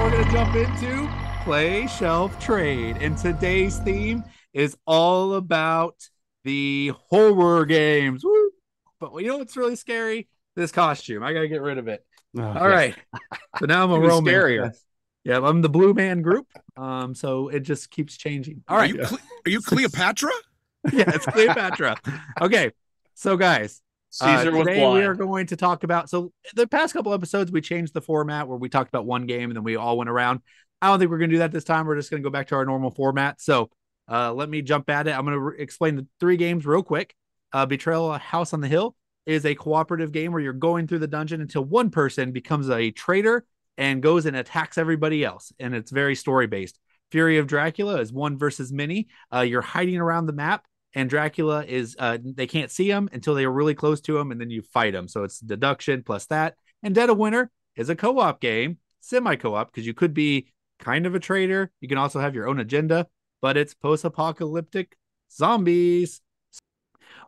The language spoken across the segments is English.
now we're going to jump into Play Shelf Trade. And today's theme is all about the horror games. Woo! But you know what's really scary? This costume. I got to get rid of it. Oh, All yes. right. So now I'm a Even romance. scarier. Yeah, I'm the Blue Man Group. So it just keeps changing. All Are right. you are you Cleopatra? Yeah, it's Cleopatra. Okay. So guys, Caesar was today we are blind. going to talk about, so the past couple episodes we changed the format where we talked about one game and then we all went around. I don't think we're going to do that this time. We're just going to go back to our normal format. So let me jump at it. I'm going to explain the three games real quick. Betrayal House on the Hill is a cooperative game where you're going through the dungeon until one person becomes a traitor and goes and attacks everybody else. And it's very story based. Fury of Dracula is one versus many. You're hiding around the map, and Dracula is they can't see him until they are really close to him, and then you fight him. So it's deduction plus that. And Dead of Winter is a co-op game, semi-co-op, because you could be kind of a traitor. You can also have your own agenda, but it's post-apocalyptic zombies.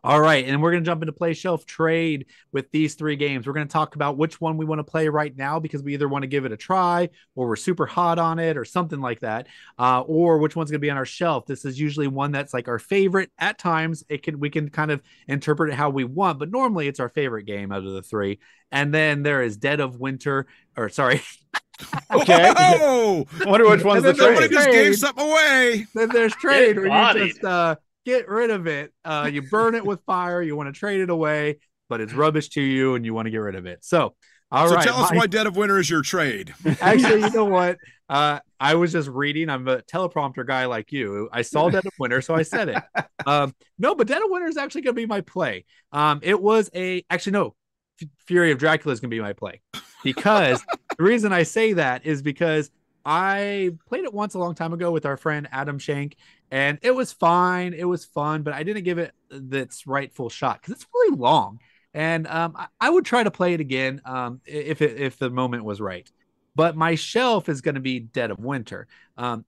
All right, and we're going to jump into Play Shelf Trade with these three games. We're going to talk about which one we want to play right now because we either want to give it a try or we're super hot on it or something like that, or which one's going to be on our shelf. This is usually one that's like our favorite. At times, we can kind of interpret it how we want, but normally it's our favorite game out of the three. And then there is Dead of Winter, or sorry. Okay. Oh, I wonder which one's the somebody trade. just gave something away. Then there's Trade where you Bodied. just get rid of it. You burn it with fire. You want to trade it away, but it's rubbish to you and you want to get rid of it. So, all So right. tell us why Dead of Winter is your trade. Actually, you know what? I was just reading. I'm a teleprompter guy like you. I saw Dead of Winter, so I said it. No, but Dead of Winter is actually going to be my play. It was actually, no, Fury of Dracula is going to be my play because the reason I say that is because I played it once a long time ago with our friend Adam Shank, and it was fine. It was fun, but I didn't give it its rightful shot because it's really long. And I would try to play it again if the moment was right. But my shelf is going to be Dead of Winter.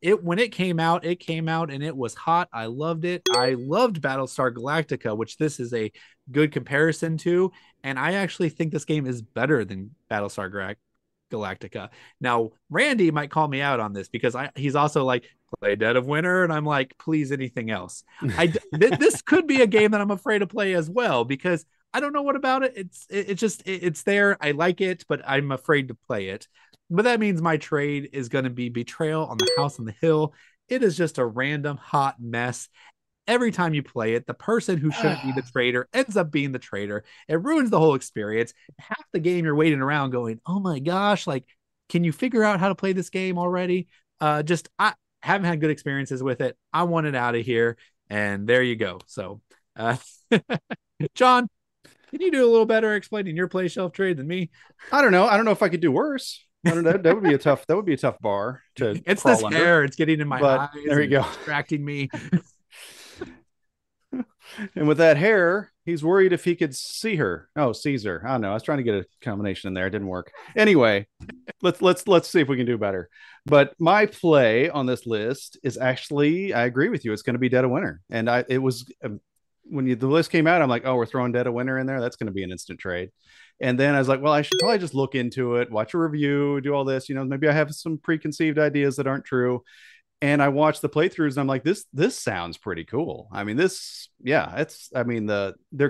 It when it came out and it was hot. I loved it. I loved Battlestar Galactica, which this is a good comparison to. And I actually think this game is better than Galactica. Now, Randy might call me out on this because he's also like, play Dead of Winter, and I'm like, please, anything else. This could be a game that I'm afraid to play as well because I don't know what about it. It's there. I like it, but I'm afraid to play it. But that means my trade is going to be Betrayal on the House on the Hill. It is just a random hot mess. Every time you play it, the person who shouldn't be the traitor ends up being the traitor. It ruins the whole experience. Half the game you're waiting around going, oh my gosh, like, can you figure out how to play this game already? I haven't had good experiences with it. I want it out of here. And there you go. So, John, can you do a little better explaining your play shelf trade than me? I don't know. I don't know if I could do worse. I don't know. That would be a tough. That would be a tough bar to It's this crawl under. hair. It's getting in my But eyes. there you go. Distracting me. And with that hair, he's worried if he could see her. Oh, Caesar. I don't know. I was trying to get a combination in there. It didn't work. Anyway, let's see if we can do better. But my play on this list is actually, I agree with you. It's going to be Dead of Winter. And it was when the list came out, I'm like, oh, we're throwing Dead of Winter in there. That's going to be an instant trade. And then I was like, well, I should probably just look into it, watch a review, do all this. Maybe I have some preconceived ideas that aren't true. And I watched the playthroughs and I'm like, this sounds pretty cool. I mean, there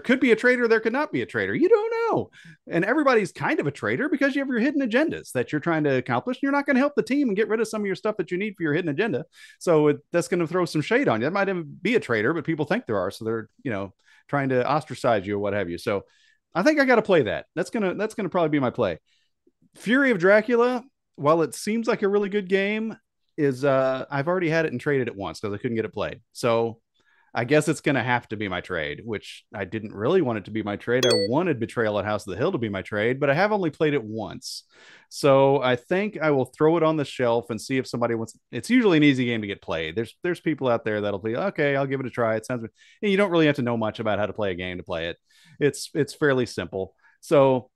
could be a traitor, there could not be a traitor. You don't know. And everybody's kind of a traitor because you have your hidden agendas that you're trying to accomplish. And you're not going to help the team and get rid of some of your stuff that you need for your hidden agenda. So that's going to throw some shade on you. That might even be a traitor, but people think there are. So they're, trying to ostracize you or what have you. So I think I got to play that. That's going to probably be my play. Fury of Dracula, while it seems like a really good game, I've already had it and traded it once because I couldn't get it played. So I guess it's going to have to be my trade, which I didn't really want it to be my trade. I wanted Betrayal at House of the Hill to be my trade, but I have only played it once. So I think I will throw it on the shelf and see if somebody wants. It's usually an easy game to get played. There's people out there that'll be okay. I'll give it a try. It sounds. And you don't really have to know much about how to play a game to play it. It's fairly simple. So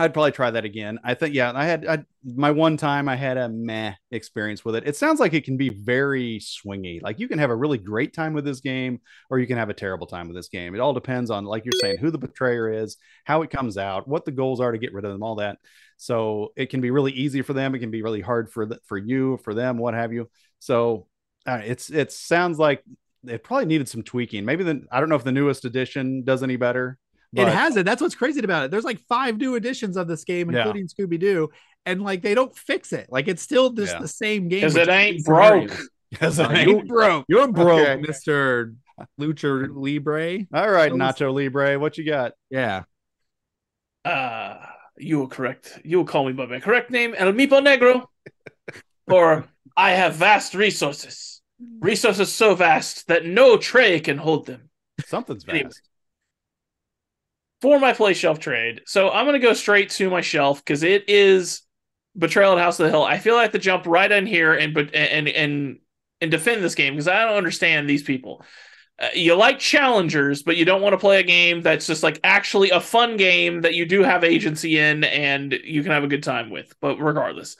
I'd probably try that again. I think, yeah, my one time I had a meh experience with it. It sounds like it can be very swingy. Like you can have a really great time with this game, or you can have a terrible time with this game. It all depends on, like you're saying, who the betrayer is, how it comes out, what the goals are to get rid of them, all that. So it can be really easy for them. It can be really hard for you, for them, what have you. So it sounds like it probably needed some tweaking. Maybe I don't know if the newest edition does any better. It hasn't. That's what's crazy about it. There's like 5 new editions of this game, including Scooby-Doo, and like they don't fix it. Like it's still just the same game. Because it ain't broke. Because it ain't broke. You're broke, Mr. Lucha Libre. All right, Nacho Libre, what you got? Yeah. You were correct. You will call me by my correct name, El Mipo Negro. Or I have vast resources. Resources so vast that no tray can hold them. Something's vast. Anyway, for my play shelf trade, so I'm going to go straight to my shelf because it is Betrayal at House of the Hill. I feel I have to jump right in here and defend this game because I don't understand these people. You like challengers, but you don't want to play a game that's just like actually a fun game that you do have agency in and you can have a good time with. But regardless,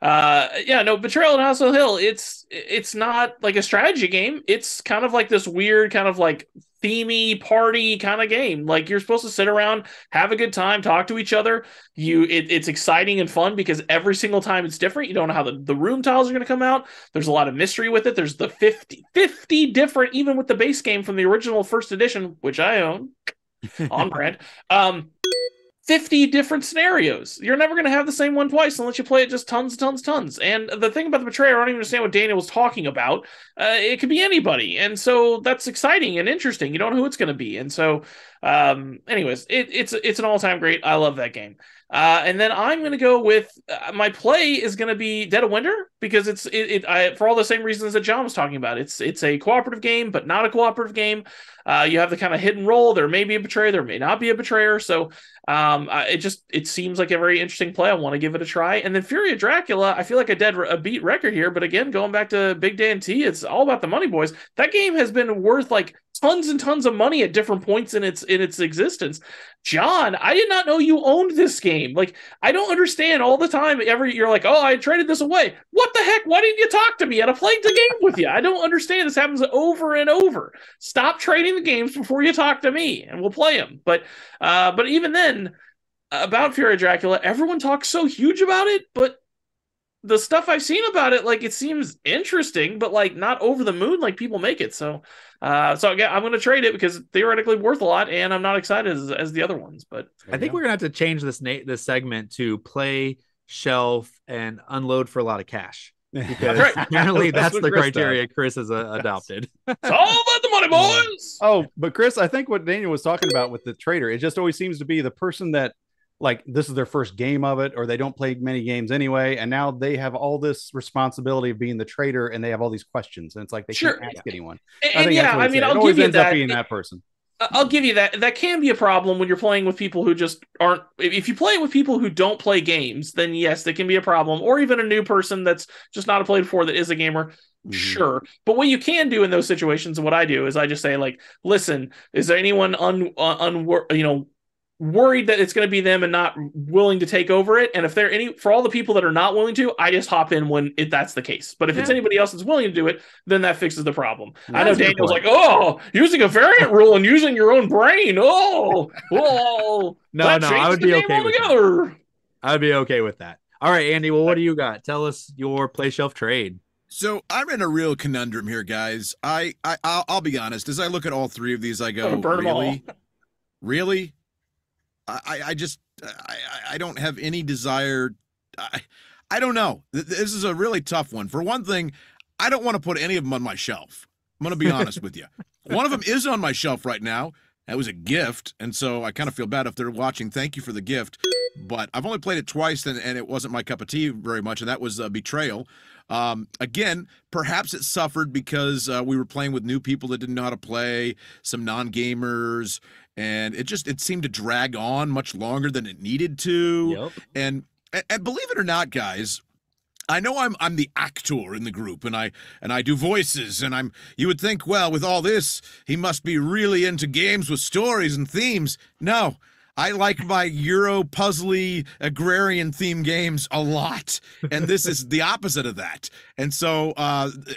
Betrayal at House of the Hill, it's not like a strategy game. It's kind of like this weird kind of like themey party kind of game. Like you're supposed to sit around, have a good time, talk to each other. It's exciting and fun because every single time it's different. You don't know how the room tiles are going to come out. There's a lot of mystery with it. There's the 50 different, even with the base game from the original first edition, which I own on brand. 50 different scenarios. You're never going to have the same one twice unless you play it just tons. And the thing about the Betrayer, I don't even understand what Daniel was talking about. It could be anybody. And so that's exciting and interesting. You don't know who it's going to be. And so, anyways, it's an all-time great. I love that game. And then I'm going to go with my play is going to be Dead of Winter because it's for all the same reasons that John was talking about. It's a cooperative game, but not a cooperative game. You have the kind of hidden role. There may be a betrayer, there may not be a betrayer. So it seems like a very interesting play. I want to give it a try. And then Fury of Dracula, I feel like a beat record here, but again, going back to Big Dan T, it's all about the money, boys. That game has been worth like tons and tons of money at different points in its existence. John, I did not know you owned this game. Like, I don't understand all the time. You're like, oh, I traded this away. What the heck? Why didn't you talk to me? And I played the game with you. I don't understand. This happens over and over. Stop trading the games before you talk to me, and we'll play them. But even then, about Fury of Dracula, everyone talks so huge about it, but the stuff I've seen about it, like, it seems interesting, but like not over the moon like people make it. So again, I'm going to trade it because it's theoretically worth a lot, and I'm not excited as the other ones. But I think we're going to have to change this segment to play, shelf, and unload for a lot of cash. Because apparently that's the criteria Chris has adopted. It's all about the money, boys. Oh, but Chris, I think what Daniel was talking about with the trader, it just always seems to be the person that, like, this is their first game of it, or they don't play many games anyway, and now they have all this responsibility of being the trader, and they have all these questions, and it's like they can't ask anyone. I'll give you that. Being that person. I'll give you that. That can be a problem when you're playing with people who just aren't. If you play with people who don't play games, then yes, that can be a problem. Or even a new person that's just not played before that is a gamer. Mm-hmm. Sure. But what you can do in those situations, and what I do is I just say, like, listen, is there anyone worried that it's going to be them and not willing to take over it? And if they're for all the people that are not willing to, I just hop in if that's the case. But if it's anybody else that's willing to do it, then that fixes the problem. I know Daniel's like, oh, using a variant rule and using your own brain. No, I would be okay with that. I would be okay with that. All right, Andy, well, what do you got? Tell us your play shelf trade. So I'm in a real conundrum here, guys. I'll be honest. As I look at all three of these, I go, really? I don't have any desire. I don't know. This is a really tough one. For one thing, I don't want to put any of them on my shelf. I'm going to be honest with you. One of them is on my shelf right now. That was a gift, and so I kind of feel bad if they're watching. Thank you for the gift. But I've only played it twice, and it wasn't my cup of tea very much, and that was Betrayal. Again, perhaps it suffered because we were playing with new people that didn't know how to play, some non-gamers, and it seemed to drag on much longer than it needed to. Yep. And believe it or not, guys, I know I'm the actor in the group, and I do voices, and you would think, well, with all this, he must be really into games with stories and themes. No, I like my Euro puzzly agrarian theme games a lot, and this is the opposite of that. And so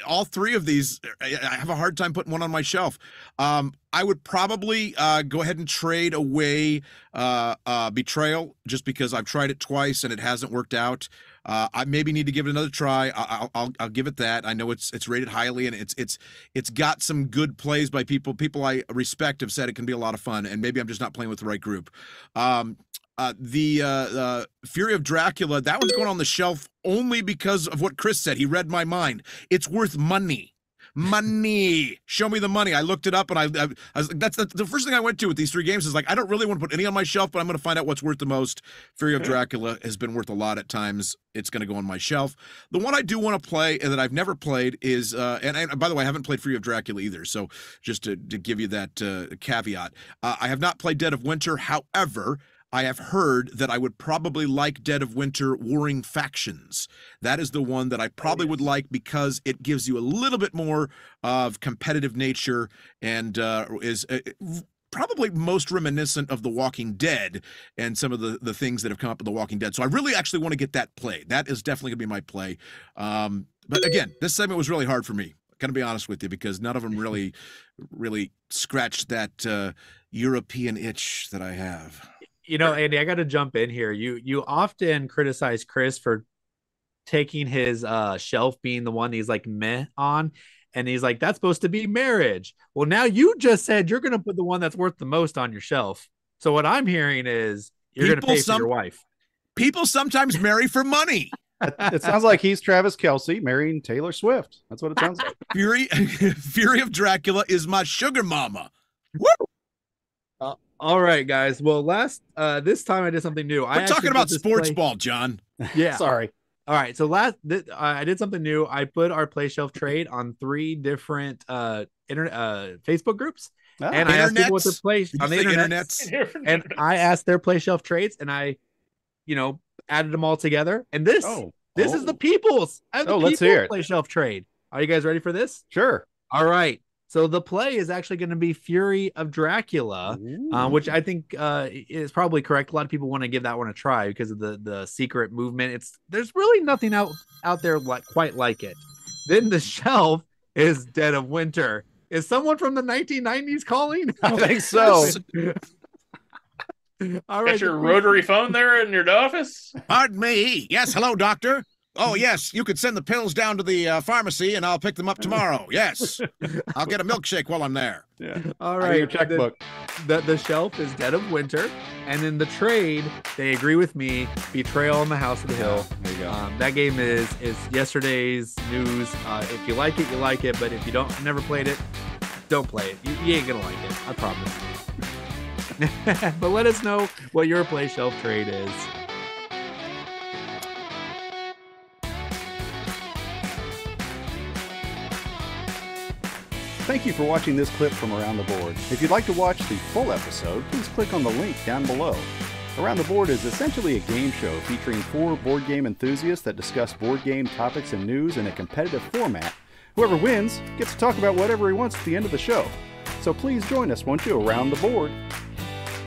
all three of these, I have a hard time putting one on my shelf. I would probably go ahead and trade away Betrayal, just because I've tried it twice and it hasn't worked out. I maybe need to give it another try. I'll give it that. I know it's rated highly, and it's got some good plays by people. People I respect have said it can be a lot of fun, and maybe I'm just not playing with the right group. The Fury of Dracula, that one's going on the shelf only because of what Chris said. He read my mind. It's worth money. Money. Show me the money. I looked it up, and I was like, that's the first thing I went to with these three games is like, I don't really want to put any on my shelf, but I'm going to find out what's worth the most. Fury of Dracula has been worth a lot at times. It's going to go on my shelf. The one I do want to play and that I've never played is, and by the way, I haven't played Fury of Dracula either. So just to give you that caveat, I have not played Dead of Winter. However, I have heard that I would probably like Dead of Winter Warring Factions. That is the one that I probably would like because it gives you a little bit more of competitive nature and is probably most reminiscent of The Walking Dead and some of the things that have come up with The Walking Dead. So I really actually want to get that play. That is definitely going to be my play. But again, this segment was really hard for me. Going to be honest with you, because none of them really scratched that European itch that I have. You know, Andy, I got to jump in here. You often criticize Chris for taking his shelf being the one he's like meh on, and he's like, that's supposed to be marriage. Well, now you just said you're going to put the one that's worth the most on your shelf. So what I'm hearing is you're going to pay for your wife. People sometimes marry for money. It sounds like he's Travis Kelce marrying Taylor Swift. That's what it sounds like. Fury of Dracula is my sugar mama. Woo! All right, guys. Well, this time I did something new. We're talking about sports ball, John. Yeah. Sorry. All right. So I did something new. I put our play shelf trade on 3 different Facebook groups, and I asked people what to play on the internet. And I asked their play shelf trades, and I, added them all together. And this is the people's. Let's hear it. Play shelf trade. Are you guys ready for this? Sure. All right. So the play is actually going to be Fury of Dracula, which I think is probably correct. A lot of people want to give that one a try because of the secret movement. There's really nothing out there quite like it. Then the shelf is Dead of Winter. Is someone from the 1990s calling? I think so. All right, got your rotary phone there in your office? Pardon me. Yes, hello, doctor. Oh, yes, you could send the pills down to the pharmacy, and I'll pick them up tomorrow. Yes, I'll get a milkshake while I'm there. Yeah. All right. Your checkbook. The shelf is Dead of Winter, and in the trade, they agree with me. Betrayal on the House of the Hill. There you go. That game is yesterday's news. If you like it, you like it. But if you never played it, don't play it. You ain't gonna like it. I promise. But let us know what your play shelf trade is. Thank you for watching this clip from Around the Board. If you'd like to watch the full episode, please click on the link down below. Around the Board is essentially a game show featuring 4 board game enthusiasts that discuss board game topics and news in a competitive format. Whoever wins gets to talk about whatever he wants at the end of the show. So please join us, won't you, Around the Board.